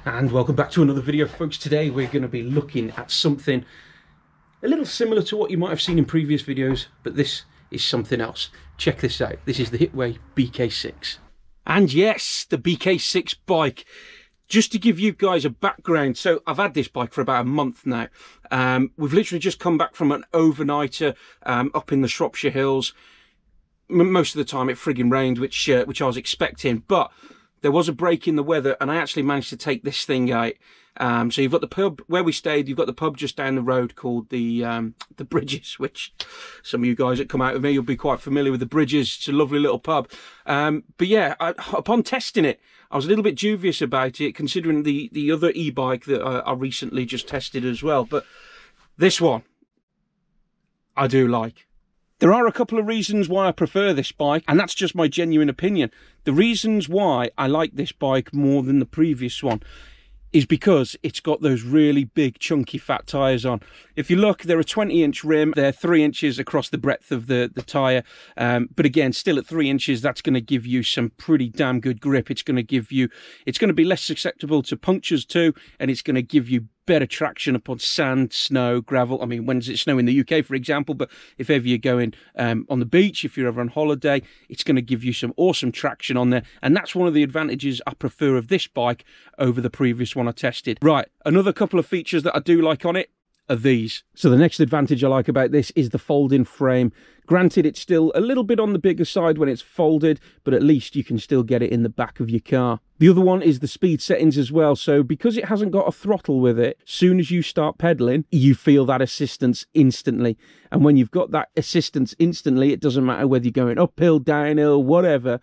And welcome back to another video, folks. Today we're going to be looking at something a little similar to what you might have seen in previous videos, but this is something else. Check this out. This is the Hitway BK6. And yes, the BK6 bike. Just to give you guys a background, so I've had this bike for about a month now. We've literally just come back from an overnighter up in the Shropshire Hills. Most of the time it frigging rained, which I was expecting, but there was a break in the weather and I actually managed to take this thing out. So you've got the pub where we stayed, you've got the pub just down the road called the Bridges, which some of you guys that come out with me, you'll be quite familiar with the Bridges. It's a lovely little pub. But yeah, upon testing it, I was a little bit dubious about it, considering the other e-bike that I recently just tested as well. But this one, I do like. There are a couple of reasons why I prefer this bike, and that's just my genuine opinion. The reasons why I like this bike more than the previous one is because it's got those really big, chunky, fat tyres on. If you look, they're a 20-inch rim. They're 3 inches across the breadth of the tyre. But again, still at 3 inches, that's going to give you some pretty damn good grip. It's going to be less susceptible to punctures too, and it's going to give you better traction upon sand, snow, gravel. I mean, when does it snow in the UK, for example? But if ever you're going on the beach, if you're ever on holiday, it's going to give you some awesome traction on there. And that's one of the advantages I prefer of this bike over the previous one I tested. Right, another couple of features that I do like on it are these. So the next advantage I like about this is the folding frame. Granted, it's still a little bit on the bigger side when it's folded, but at least you can still get it in the back of your car. The other one is the speed settings as well. So because it hasn't got a throttle with it, soon as you start pedaling, you feel that assistance instantly. And when you've got that assistance instantly, it doesn't matter whether you're going uphill, downhill, whatever,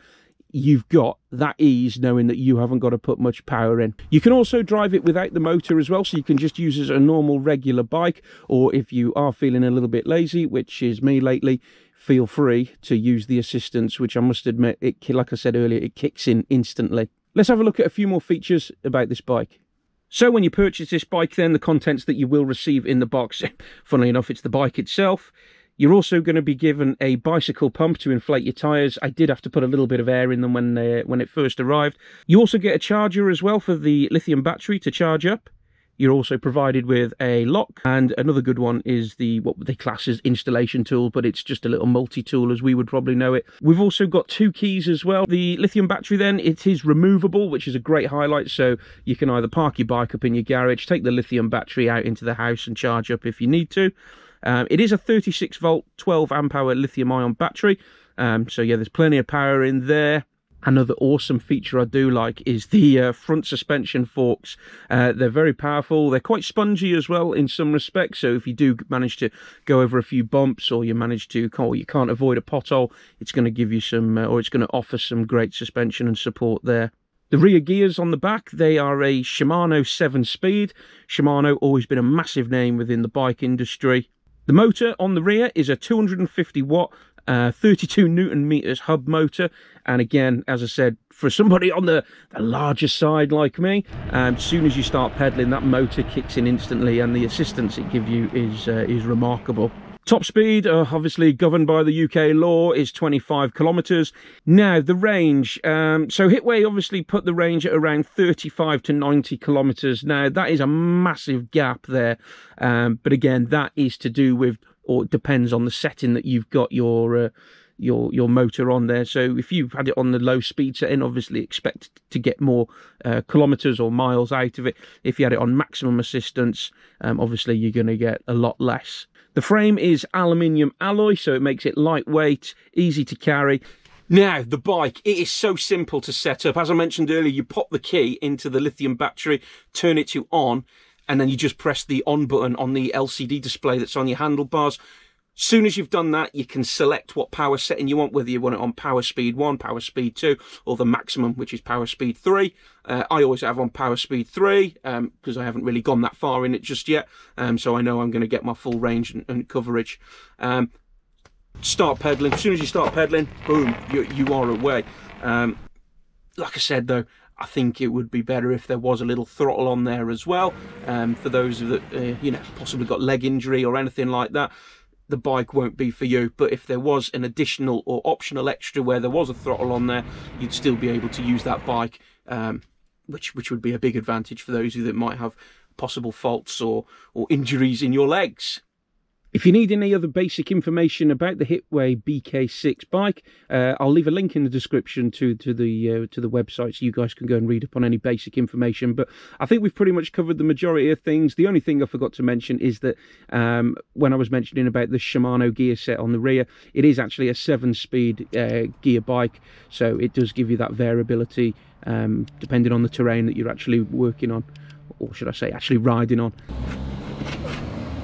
you've got that ease knowing that you haven't got to put much power in. You can also drive it without the motor as well, so you can just use it as a normal regular bike, or if you are feeling a little bit lazy, which is me lately, feel free to use the assistance, which I must admit, like I said earlier, it kicks in instantly. Let's have a look at a few more features about this bike. So when you purchase this bike, then the contents that you will receive in the box, funnily enough, it's the bike itself. You're also going to be given a bicycle pump to inflate your tyres. I did have to put a little bit of air in them when it first arrived. You also get a charger as well for the lithium battery to charge up. You're also provided with a lock, and another good one is what they class as installation tool, but it's just a little multi-tool as we would probably know it. We've also got 2 keys as well. The lithium battery then, it is removable, which is a great highlight, so you can either park your bike up in your garage, take the lithium battery out into the house and charge up if you need to. It is a 36 volt 12 amp hour lithium ion battery, so yeah, there's plenty of power in there. Another awesome feature I do like is the front suspension forks. They're very powerful. They're quite spongy as well in some respects, so if you do manage to go over a few bumps, or you can't avoid a pothole, it's going to give you some, or it's going to offer some great suspension and support there. The rear gears on the back, they are a Shimano 7-speed. Shimano, always been a massive name within the bike industry. The motor on the rear is a 250 watt, 32 Newton meters hub motor. And again, as I said, for somebody on the larger side like me, as soon as you start pedaling, that motor kicks in instantly, and the assistance it gives you is remarkable. Top speed, obviously governed by the UK law, is 25 kilometers. Now, the range. So Hitway obviously put the range at around 35 to 90 kilometers. Now, that is a massive gap there. But again, that is to do with, or it depends on the setting that you've got your motor on there. So if you've had it on the low speed setting, obviously expect to get more kilometers or miles out of it. If you had it on maximum assistance, obviously you're going to get a lot less. The frame is aluminium alloy, so it makes it lightweight, easy to carry. Now, the bike, it is so simple to set up. As I mentioned earlier, you pop the key into the lithium battery, turn it to on, and then you just press the on button on the LCD display that's on your handlebars. Soon as you've done that, you can select what power setting you want, whether you want it on power speed 1, power speed 2, or the maximum, which is power speed 3. I always have on power speed 3, because I haven't really gone that far in it just yet, so I know I'm going to get my full range and coverage. Start pedaling. As soon as you start pedaling, boom, you are away. Like I said, though, I think it would be better if there was a little throttle on there as well, for those that possibly got leg injury or anything like that. The bike won't be for you, but if there was an additional or optional extra where there was a throttle on there, you'd still be able to use that bike which would be a big advantage for those of you that might have possible faults or injuries in your legs. If you need any other basic information about the Hitway BK6 bike, I'll leave a link in the description to the website, so you guys can go and read up on any basic information. But I think we've pretty much covered the majority of things. The only thing I forgot to mention is that when I was mentioning about the Shimano gear set on the rear, it is actually a 7-speed gear bike, so it does give you that variability depending on the terrain that you're actually working on, or should I say actually riding on.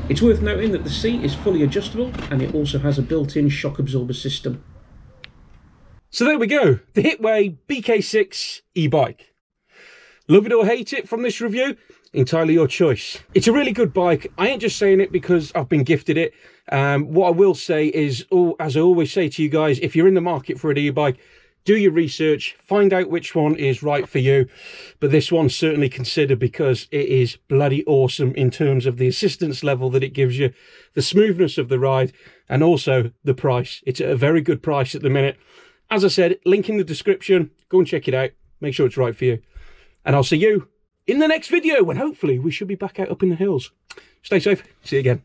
It's worth noting that the seat is fully adjustable, and it also has a built-in shock absorber system. So there we go, the Hitway BK6 e-bike. Love it or hate it from this review, entirely your choice. It's a really good bike. I ain't just saying it because I've been gifted it. What I will say is, as I always say to you guys, if you're in the market for an e-bike, do your research, find out which one is right for you. But this one certainly consider, because it is bloody awesome in terms of the assistance level that it gives you, the smoothness of the ride, and also the price. It's at a very good price at the minute. As I said, link in the description. Go and check it out. Make sure it's right for you. And I'll see you in the next video, when hopefully we should be back out up in the hills. Stay safe. See you again.